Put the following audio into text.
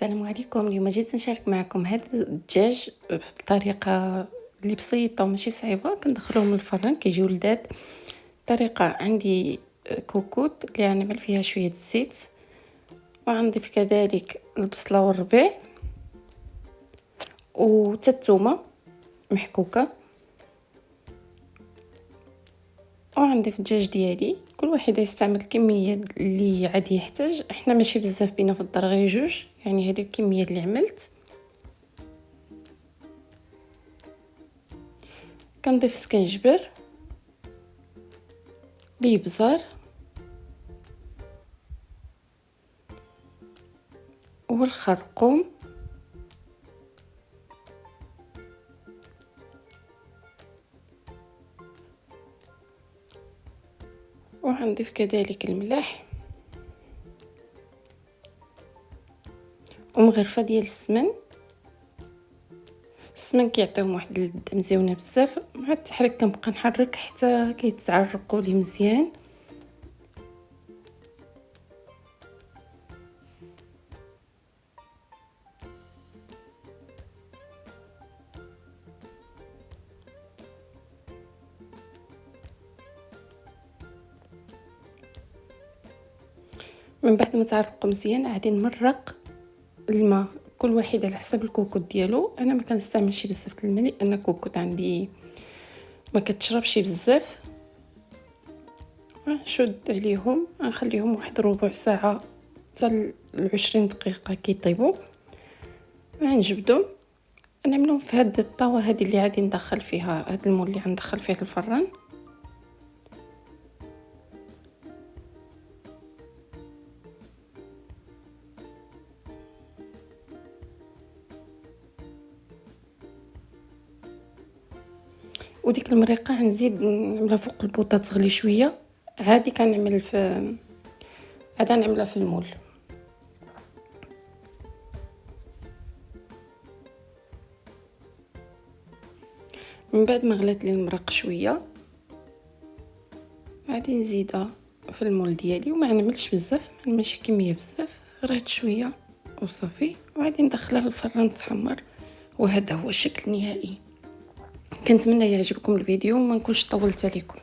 السلام عليكم. اليوم جيت نشارك معكم هذا الدجاج بطريقه اللي بسيطه وماشي صعيبه. كندخلوهم للفران كيجيو لذاذ. طريقه عندي كوكوط اللي غنعمل فيها شويه الزيت، وغنضيف كذلك البصله والربيع والثومه محكوكه، وغنضيف الدجاج ديالي. كل واحد يستعمل الكميه اللي عادي يحتاج. احنا ماشي بزاف بينا في الدار، غير جوج، يعني هذه الكميه اللي عملت. كنضيف سكنجبر، الابزار والخرقوم وغنضيف كذلك الملح ومغرفه ديال السمن كيعطيهم واحد اللذه مزيونه بزاف. مع التحريك كنبقى نحرك حتى كيتعرقوا لي مزيان. من بعد ما تعرقوا مزيان عادي نمرق الماء، كل واحد على حسب الكوكوط ديالو. انا ما كنستعملش بزاف الماء لان الكوكوط عندي ما كتشربش بزاف. نشد عليهم، نخليهم واحد ربع ساعه حتى 20 دقيقه كيطيبوا. غنجبدهم نعملهم في هاد الطاوه هذه اللي عادي ندخل فيها هاد المول اللي غندخل فيه الفران. وديك المريقه غنزيد نعملها فوق البوطه تغلي شويه. عادي كنعمل عادي نعملها في المول. من بعد ما غلات لي المرق شويه غادي نزيدها في المول ديالي، وما نعملش بزاف، ما نعملش كميه بزاف، غير شويه وصافي. وغادي ندخلها للفران تحمر. وهذا هو الشكل النهائي. كنتمنى يعجبكم الفيديو وما نكونش طولت عليكم.